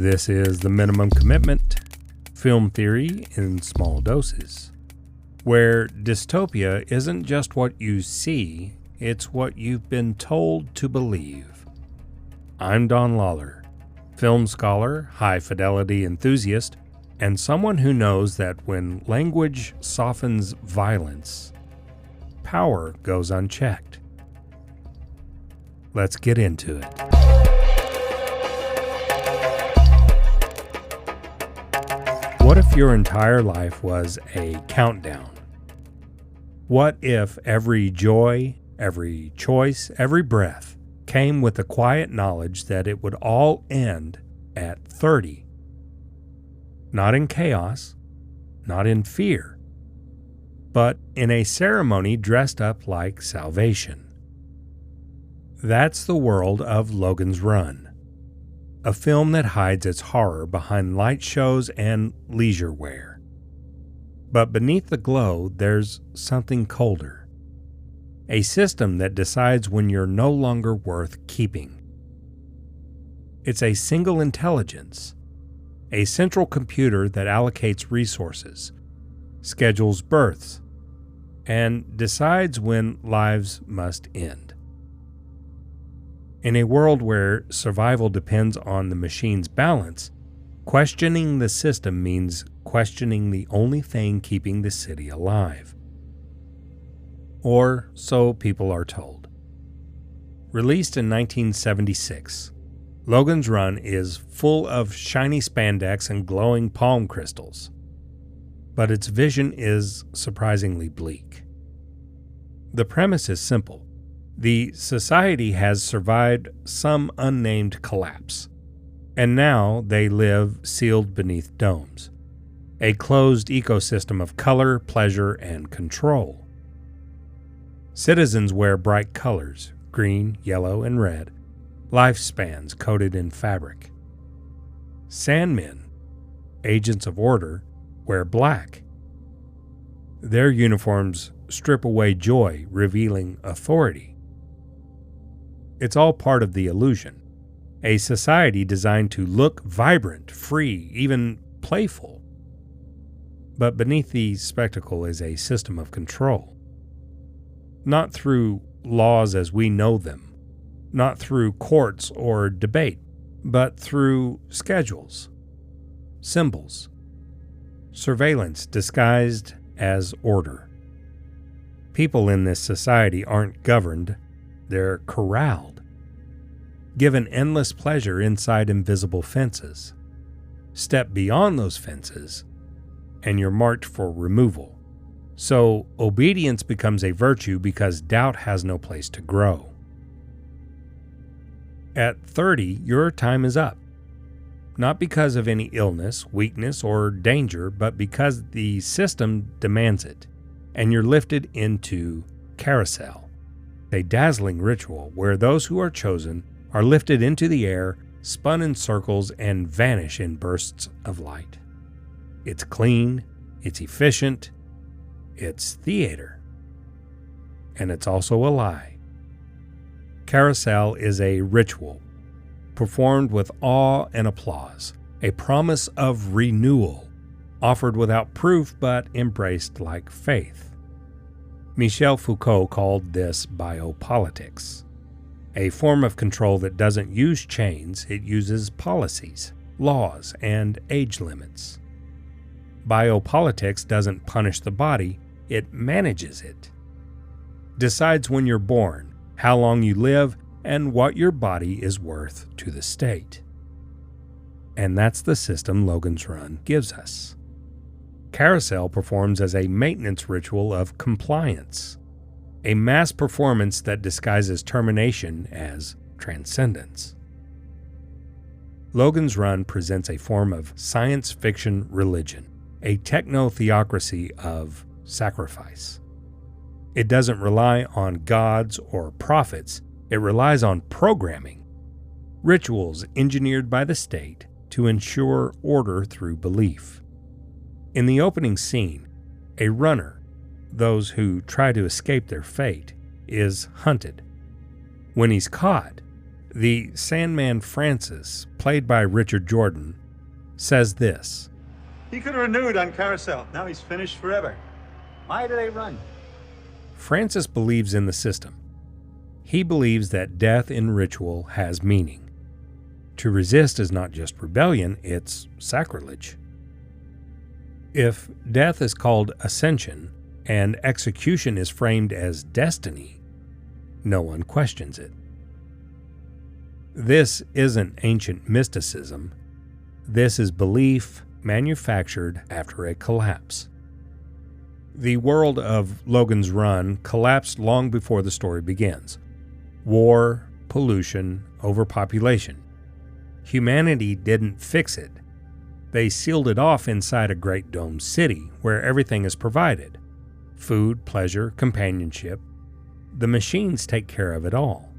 This is The Minimum Commitment, film theory in small doses, where dystopia isn't just what you see, it's what you've been told to believe. I'm Don Lawler, film scholar, high-fidelity enthusiast, and someone who knows that when language softens violence, power goes unchecked. Let's get into it. What if your entire life was a countdown? What if every joy, every choice, every breath came with the quiet knowledge that it would all end at 30? Not in chaos, not in fear, but in a ceremony dressed up like salvation. That's the world of Logan's Run, a film that hides its horror behind light shows and leisure wear. But beneath the glow, there's something colder. A system that decides when you're no longer worth keeping. It's a single intelligence, a central computer that allocates resources, schedules births, and decides when lives must end. In a world where survival depends on the machine's balance, questioning the system means questioning the only thing keeping the city alive. Or so people are told. Released in 1976, Logan's Run is full of shiny spandex and glowing palm crystals. But its vision is surprisingly bleak. The premise is simple. The society has survived some unnamed collapse, and now they live sealed beneath domes, a closed ecosystem of color, pleasure, and control. Citizens wear bright colors, green, yellow, and red, lifespans coated in fabric. Sandmen, agents of order, wear black. Their uniforms strip away joy, revealing authority. It's all part of the illusion, a society designed to look vibrant, free, even playful. But beneath the spectacle is a system of control. Not through laws as we know them, not through courts or debate, but through schedules, symbols, surveillance disguised as order. People in this society aren't governed, they're corralled, given endless pleasure inside invisible fences. Step beyond those fences, and you're marked for removal. So obedience becomes a virtue because doubt has no place to grow. At 30, your time is up. Not because of any illness, weakness, or danger, but because the system demands it, and you're lifted into carousel, a dazzling ritual where those who are chosen are lifted into the air, spun in circles, and vanish in bursts of light. It's clean, it's efficient, it's theater. And it's also a lie. Carousel is a ritual, performed with awe and applause, a promise of renewal, offered without proof but embraced like faith. Michel Foucault called this biopolitics, a form of control that doesn't use chains, it uses policies, laws, and age limits. Biopolitics doesn't punish the body, it manages it. Decides when you're born, how long you live, and what your body is worth to the state. And that's the system Logan's Run gives us. Carousel performs as a maintenance ritual of compliance, a mass performance that disguises termination as transcendence. Logan's Run presents a form of science fiction religion, a techno-theocracy of sacrifice. It doesn't rely on gods or prophets, it relies on programming, rituals engineered by the state to ensure order through belief. In the opening scene, a runner, those who try to escape their fate, is hunted. When he's caught, The Sandman Francis, played by Richard Jordan, says this. He could have renewed on Carousel. Now he's finished forever. Why do they run? Francis believes in the system. He believes that death in ritual has meaning. To resist is not just rebellion, it's sacrilege. If death is called ascension and execution is framed as destiny, no one questions it. This isn't ancient mysticism. This is belief manufactured after a collapse. The world of Logan's Run collapsed long before the story begins. War, pollution, overpopulation. Humanity didn't fix it. They sealed it off inside a great domed city where everything is provided. Food, pleasure, companionship. The machines take care of it all.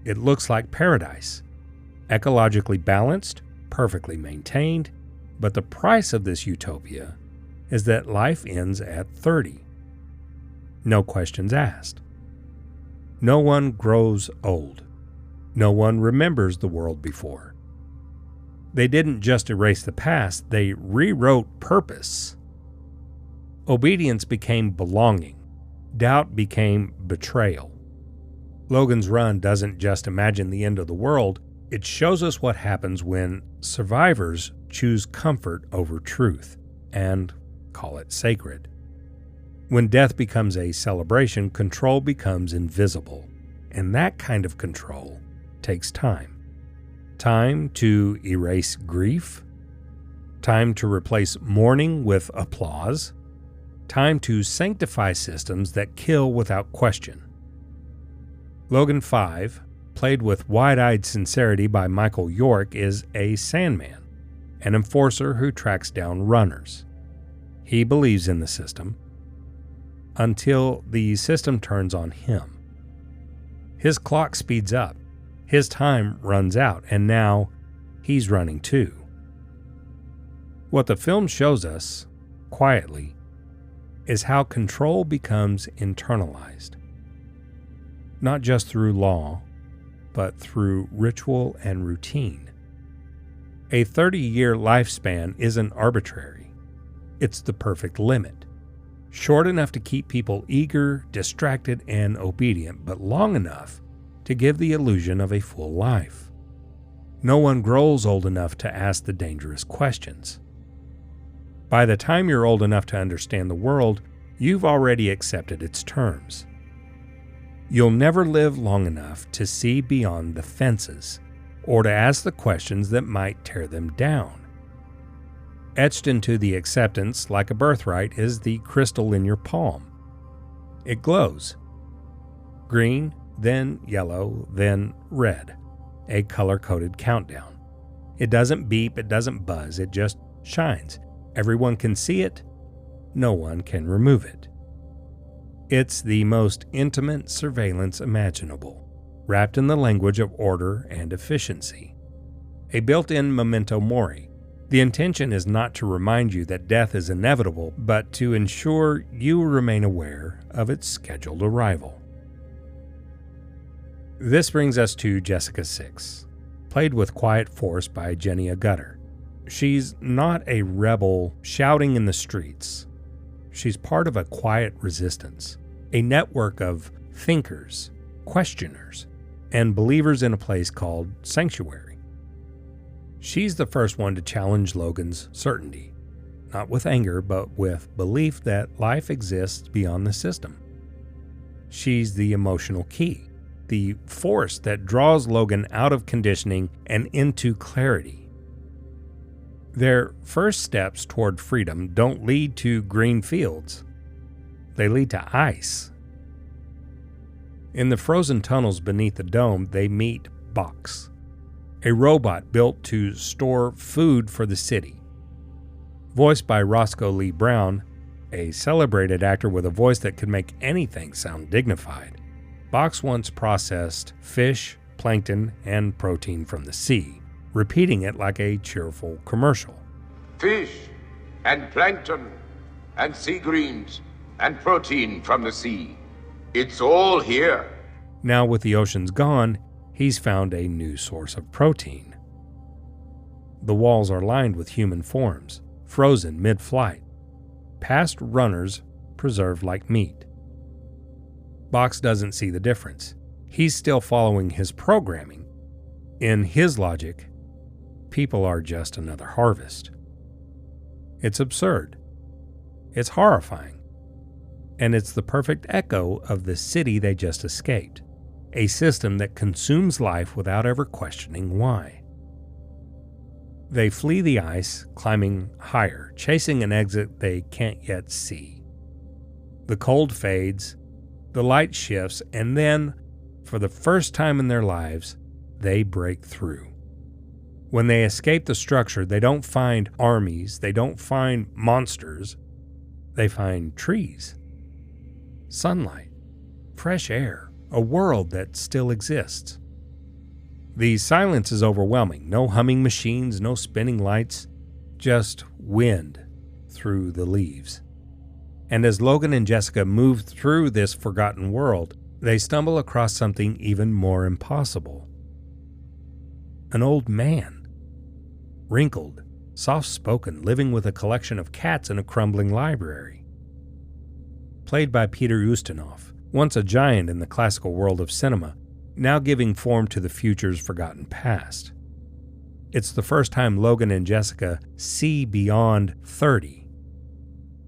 It looks like paradise. Ecologically balanced, perfectly maintained, but the price of this utopia is that life ends at 30. No questions asked. No one grows old. No one remembers the world before. They didn't just erase the past, they rewrote purpose. Obedience became belonging. Doubt became betrayal. Logan's Run doesn't just imagine the end of the world, it shows us what happens when survivors choose comfort over truth and call it sacred. When death becomes a celebration, control becomes invisible, and that kind of control takes time. Time to erase grief, time to replace mourning with applause, time to sanctify systems that kill without question. Logan 5, played with wide-eyed sincerity by Michael York, is a Sandman, an enforcer who tracks down runners. He believes in the system until the system turns on him. His clock speeds up, his time runs out, and now he's running too. What the film shows us, quietly, is how control becomes internalized. Not just through law, but through ritual and routine. A 30-year lifespan isn't arbitrary. It's the perfect limit. Short enough to keep people eager, distracted, and obedient, but long enough to give the illusion of a full life. No one grows old enough to ask the dangerous questions. By the time you're old enough to understand the world, you've already accepted its terms. You'll never live long enough to see beyond the fences, or to ask the questions that might tear them down. Etched into the acceptance, like a birthright, is the crystal in your palm. It glows. Green, then yellow, then red. A color-coded countdown. It doesn't beep, it doesn't buzz, it just shines. Everyone can see it, no one can remove it. It's the most intimate surveillance imaginable, wrapped in the language of order and efficiency. A built-in memento mori. The intention is not to remind you that death is inevitable, but to ensure you remain aware of its scheduled arrival. This brings us to Jessica 6, played with quiet force by Jenny Agutter. She's not a rebel shouting in the streets. She's part of a quiet resistance, a network of thinkers, questioners, and believers in a place called sanctuary. She's the first one to challenge Logan's certainty, not with anger, but with belief that life exists beyond the system. She's the emotional key, the force that draws Logan out of conditioning and into clarity. Their first steps toward freedom don't lead to green fields. They lead to ice. In the frozen tunnels beneath the dome, they meet Box, a robot built to store food for the city. Voiced by Roscoe Lee Brown, a celebrated actor with a voice that could make anything sound dignified, Box once processed fish, plankton, and protein from the sea, repeating it like a cheerful commercial. Fish and plankton and sea greens and protein from the sea. It's all here. Now with the oceans gone, he's found a new source of protein. The walls are lined with human forms, frozen mid-flight, past runners preserved like meat. Box doesn't see the difference. He's still following his programming. In his logic, people are just another harvest. It's absurd. It's horrifying. And it's the perfect echo of the city they just escaped, a system that consumes life without ever questioning why. They flee the ice, climbing higher, chasing an exit they can't yet see. The cold fades, the light shifts, and then, for the first time in their lives, they break through. When they escape the structure, they don't find armies, they don't find monsters, they find trees, sunlight, fresh air, a world that still exists. The silence is overwhelming. No humming machines, no spinning lights, just wind through the leaves. And as Logan and Jessica move through this forgotten world, they stumble across something even more impossible. An old man, wrinkled, soft-spoken, living with a collection of cats in a crumbling library. Played by Peter Ustinov, once a giant in the classical world of cinema, now giving form to the future's forgotten past. It's the first time Logan and Jessica see beyond 30.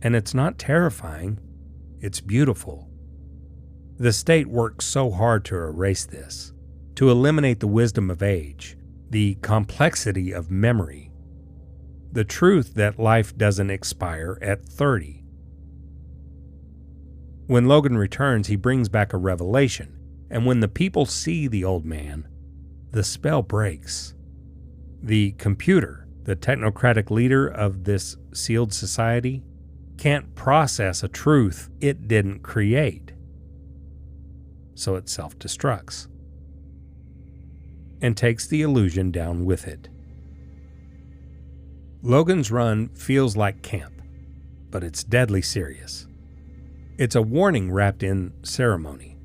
And it's not terrifying, it's beautiful. The state works so hard to erase this, to eliminate the wisdom of age, the complexity of memory, the truth that life doesn't expire at 30. When Logan returns, he brings back a revelation, and when the people see the old man, the spell breaks. The computer, the technocratic leader of this sealed society, can't process a truth it didn't create. So it self-destructs and takes the illusion down with it. Logan's Run feels like camp, but it's deadly serious. It's a warning wrapped in ceremony,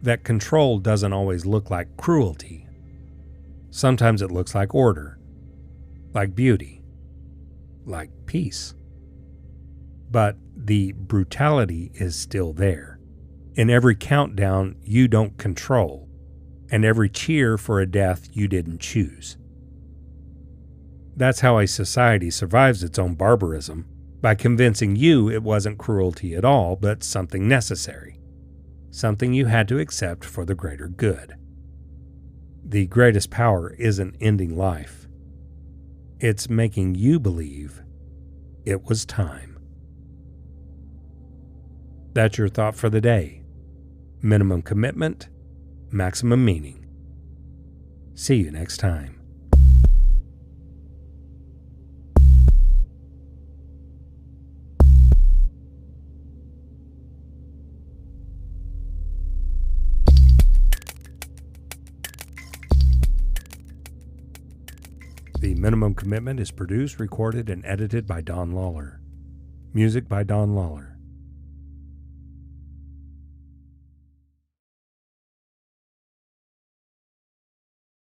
that control doesn't always look like cruelty. Sometimes it looks like order, like beauty, like peace. But the brutality is still there. In every countdown you don't control, and every cheer for a death you didn't choose. That's how a society survives its own barbarism, by convincing you it wasn't cruelty at all, but something necessary, something you had to accept for the greater good. The greatest power isn't ending life. It's making you believe it was time. That's your thought for the day. Minimum commitment, maximum meaning. See you next time. The Minimum Commitment is produced, recorded, and edited by Don Lawler. Music by Don Lawler.